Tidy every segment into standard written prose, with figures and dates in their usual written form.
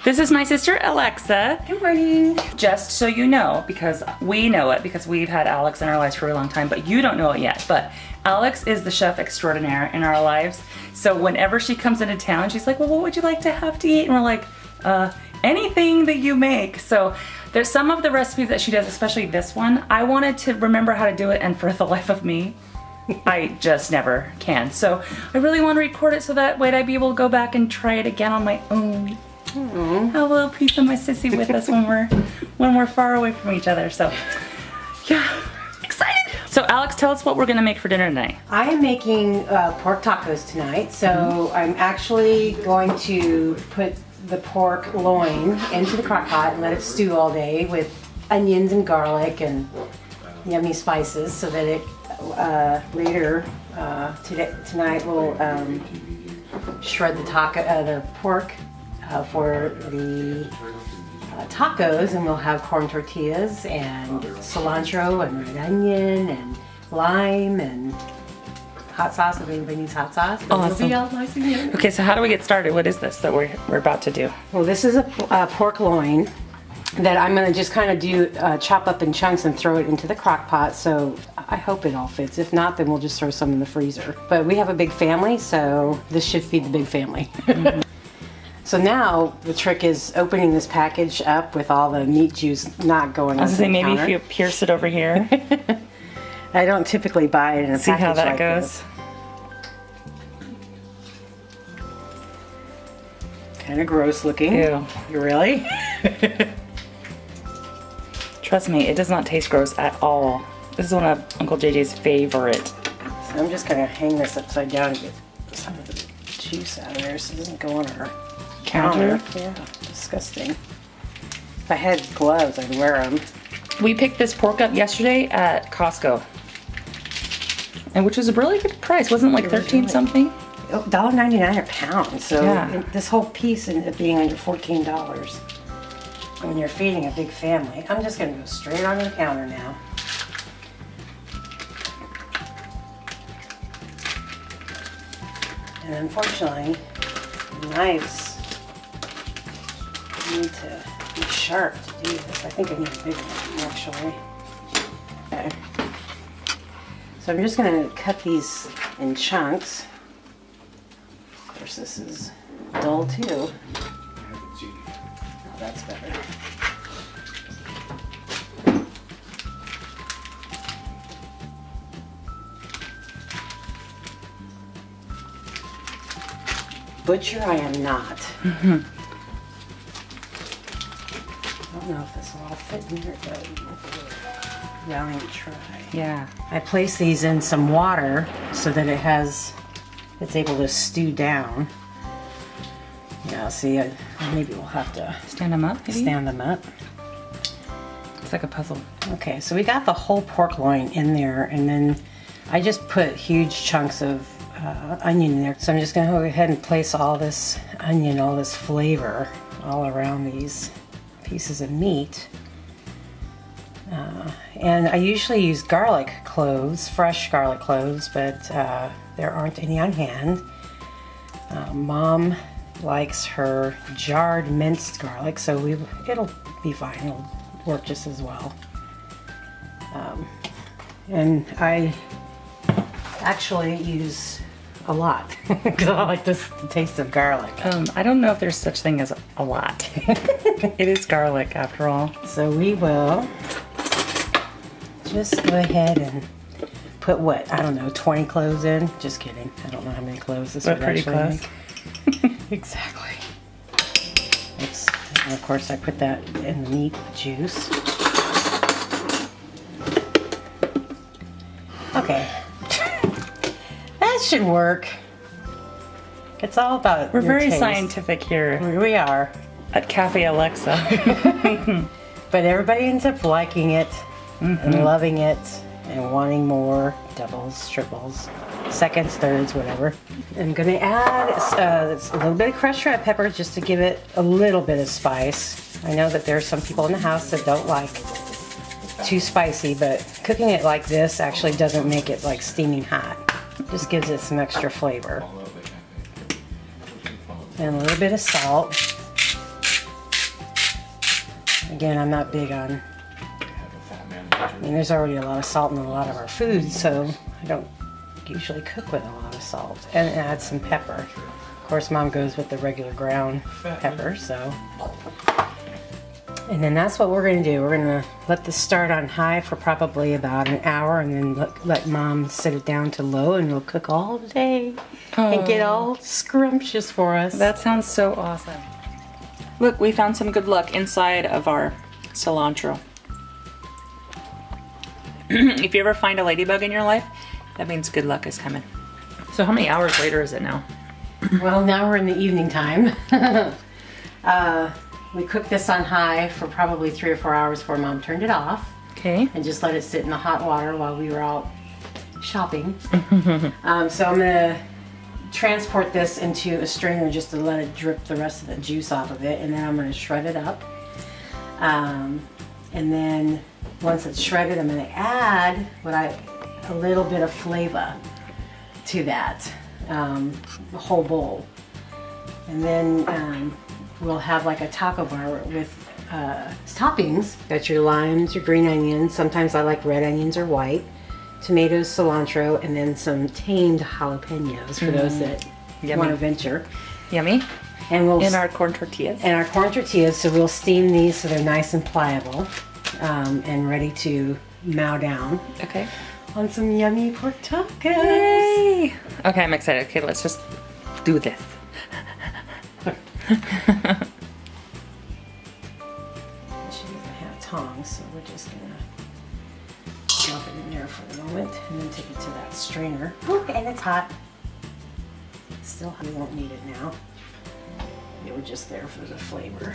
This is my sister Alexa. Good morning. Just so you know, because we know it, because we've had Alex in our lives for a long time, but you don't know it yet. But Alex is the chef extraordinaire in our lives. So whenever she comes into town, she's like, well, what would you like to have to eat? And we're like, anything that you make. So there's some of the recipes that she does, especially this one. I wanted to remember how to do it, and for the life of me, I just never can. So I really want to record it so that way I'd be able to go back and try it again on my own. Have a little piece of my sissy with us when we're far away from each other. So yeah, excited. So Alex, tell us what we're gonna make for dinner tonight. I am making pork tacos tonight. So I'm actually going to put the pork loin into the crock pot and let it stew all day with onions and garlic and yummy spices, so that it later tonight we'll shred the pork for the tacos, and we'll have corn tortillas and cilantro and red onion and lime and hot sauce if anybody needs hot sauce. But awesome. It'll be all nice and yummy. Okay, so how do we get started? What is this that we're about to do? Well, this is a pork loin that I'm going to just kind of chop up in chunks and throw it into the crock pot. So I hope it all fits. If not, then we'll just throw some in the freezer. But we have a big family, so this should feed the big family. So now the trick is opening this package up with all the meat juice not going on. I was gonna say, maybe if you pierce it over here. I don't typically buy it in a package. See how that like goes? Kind of gross looking. Ew. You really? Trust me, it does not taste gross at all. This is one of Uncle JJ's favorite. So I'm just gonna hang this upside down to get some of the juice out of there so it doesn't go on our counter. Yeah, disgusting. If I had gloves, I'd wear them. We picked this pork up yesterday at Costco, and which was a really good price. Wasn't it like 13 something? $1.99 a pound. So yeah. This whole piece ended up being under $14. When you're feeding a big family. I'm just gonna go straight on the counter now. And unfortunately, the knives need to be sharp to do this. I think I need a big one, actually. Okay. So I'm just going to cut these in chunks. Of course, this is dull too. Oh, that's better. Butcher I am not. I don't know if this will all fit in here, but I'm going to try. Yeah. I place these in some water so that it's able to stew down. Yeah, see, maybe we'll have to stand them up. Maybe? Stand them up. It's like a puzzle. Okay, so we got the whole pork loin in there, and then I just put huge chunks of onion in there. So I'm just going to go ahead and place all this onion, all this flavor all around these pieces of meat. And I usually use garlic cloves, fresh garlic cloves, but there aren't any on hand. Mom likes her jarred minced garlic, so it'll be fine. It'll work just as well. And I actually use a lot because I like the taste of garlic. I don't know if there's such thing as a lot. It is garlic after all. So we will just go ahead and put what, I don't know, 20 cloves in? Just kidding. I don't know how many cloves this would pretty actually close. make. Exactly. Oops. And of course I put that in the meat juice. Okay. That should work. It's all about We're very taste. scientific here. We are. At Cafe Alexa. But everybody ends up liking it and loving it and wanting more, doubles, triples, seconds, thirds, whatever. I'm gonna add a little bit of crushed red pepper just to give it a little bit of spice. I know that there's some people in the house that don't like too spicy, but cooking it like this actually doesn't make it like steaming hot. It just gives it some extra flavor. And a little bit of salt. Again, I'm not big on, I mean, there's already a lot of salt in a lot of our food, so I don't usually cook with a lot of salt. And add some pepper. Of course, Mom goes with the regular ground pepper, so. And then that's what we're going to do. We're going to let this start on high for probably about an hour, and then let Mom set it down to low, and we'll cook all day and get all scrumptious for us. That sounds so awesome. Look, we found some good luck inside of our cilantro. If you ever find a ladybug in your life, that means good luck is coming. So how many hours later is it now? Well, now we're in the evening time. We cooked this on high for probably 3 or 4 hours before Mom turned it off. Okay. And just let it sit in the hot water while we were out shopping. So I'm gonna transport this into a strainer just to let it drip the rest of the juice off of it, and then I'm gonna shred it up. And then once it's shredded, I'm gonna add a little bit of flavor to that, the whole bowl. And then we'll have like a taco bar with toppings. Got your limes, your green onions. Sometimes I like red onions or white. Tomatoes, cilantro, and then some tamed jalapenos for those that want to venture. Yummy. And we'll our corn tortillas. And our corn tortillas. So we'll steam these so they're nice and pliable and ready to mow down. Okay. On some yummy pork tacos. Yay! Okay, I'm excited. Okay, let's just do this. She doesn't have tongs, so we're just gonna drop it in there for a moment and then take it to that strainer. Oh, and it's hot. Still hot. We won't need it now. They were just there for the flavor.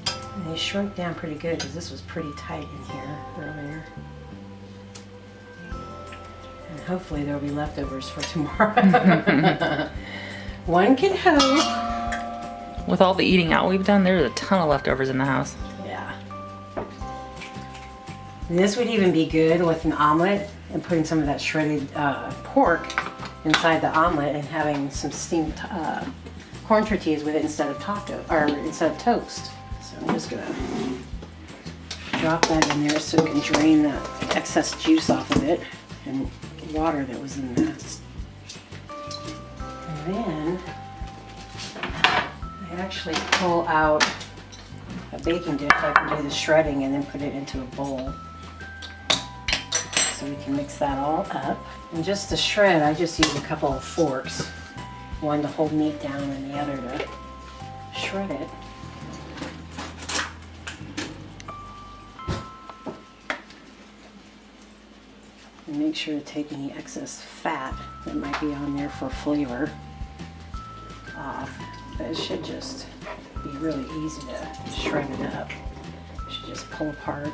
And they shrunk down pretty good because this was pretty tight in here earlier. And hopefully there'll be leftovers for tomorrow. One can hope. With all the eating out we've done, there's a ton of leftovers in the house. Yeah. And this would even be good with an omelet and putting some of that shredded pork inside the omelet and having some steamed corn tortillas with it instead of toast. So I'm just gonna drop that in there so it can drain the excess juice off of it and water that was in that. And then I actually pull out a baking dish. I can do the shredding and then put it into a bowl. So we can mix that all up. And just to shred, I just use a couple of forks. One to hold meat down and the other to shred it. And make sure to take any excess fat that might be on there for flavor off. But it should just be really easy to shred it up. You should just pull apart.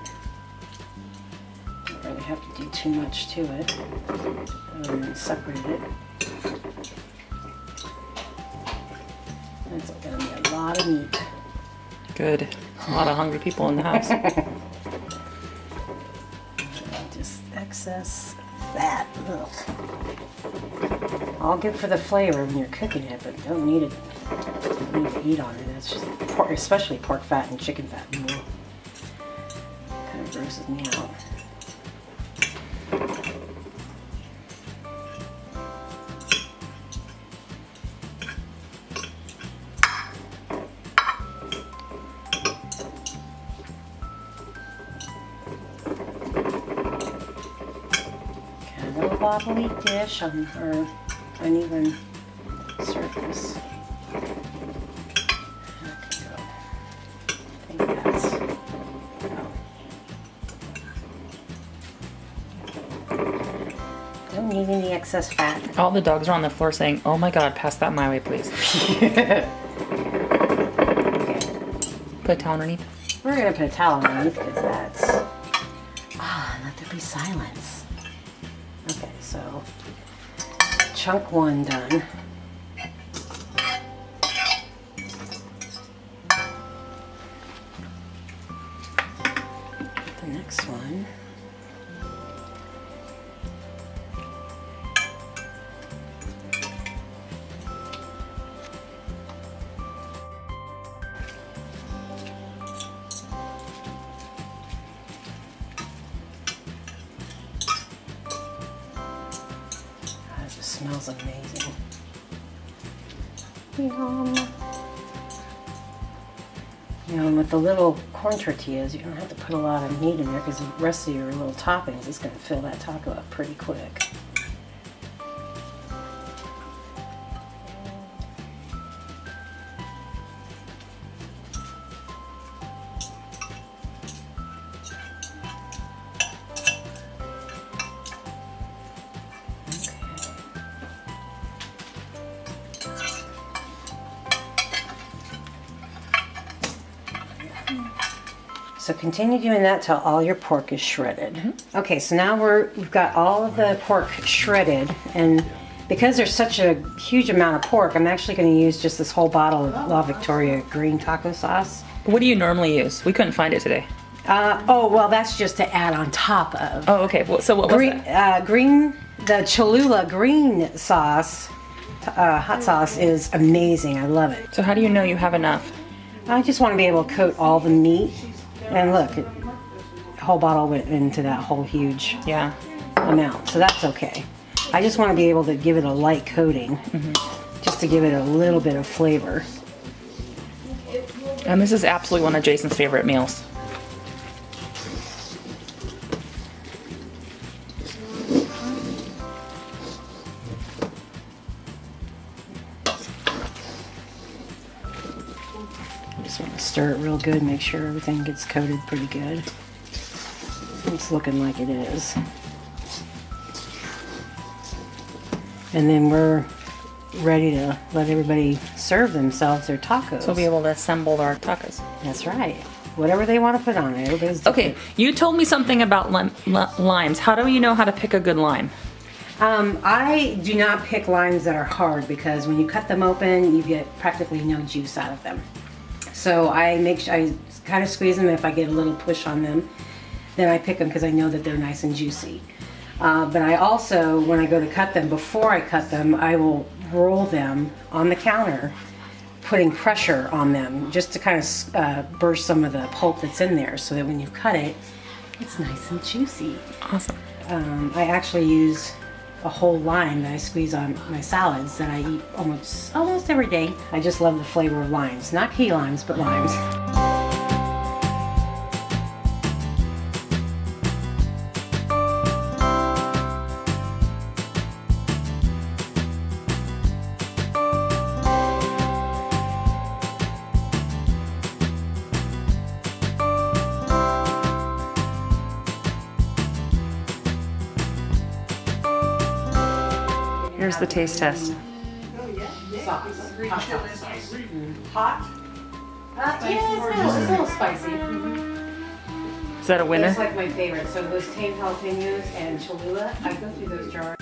Don't really have to do too much to it. And then separate it. That's gonna be a lot of meat. Good. A lot of hungry people in the house. Just excess fat. Ugh. All good for the flavor when you're cooking it, but don't need it. Don't need to eat on it. It's just pork, especially pork fat and chicken fat. Kind of grosses me out. Wobbly dish on her uneven surface. I think that's don't need any excess fat. All the dogs are on the floor saying, "Oh my God, pass that my way, please." Okay. Put a towel underneath. We're gonna put a towel underneath because that's let there be silence. Okay, so chunk one done. The next one. smells amazing. Yum. You know, and with the little corn tortillas, you don't have to put a lot of meat in there because the rest of your little toppings is going to fill that taco up pretty quick. So continue doing that till all your pork is shredded. Mm-hmm. Okay, so now we've got all of the pork shredded, and because there's such a huge amount of pork, I'm actually going to use just this whole bottle of La Victoria green taco sauce. What do you normally use? We couldn't find it today. Oh, well, that's just to add on top of. Oh, okay. Well, so what was it? The Cholula green sauce, hot sauce is amazing. I love it. So how do you know you have enough? I just want to be able to coat all the meat. And look, the whole bottle went into that whole huge amount, so that's okay. I just want to be able to give it a light coating, just to give it a little bit of flavor. And this is absolutely one of Jason's favorite meals. Just want to stir it real good, make sure everything gets coated pretty good. It's looking like it is. And then we're ready to let everybody serve themselves their tacos. So we'll be able to assemble our tacos. That's right. Whatever they want to put on it. Everybody's different. Okay, you told me something about limes. How do you know how to pick a good lime? I do not pick limes that are hard because when you cut them open, you get practically no juice out of them. So I kind of squeeze them. If I get a little push on them, then I pick them because I know that they're nice and juicy. But I also, when I go to cut them, before I cut them, I will roll them on the counter, putting pressure on them just to kind of burst some of the pulp that's in there so that when you cut it, it's nice and juicy. Awesome. I actually use a whole lime that I squeeze on my salads that I eat almost every day. I just love the flavor of limes. Not key limes, but limes. Here's the taste test. Hot sauce. Hot? Yeah, it's a little spicy. Is that a winner? It's like my favorite. So those tame jalapenos and Cholula, I go through those jars.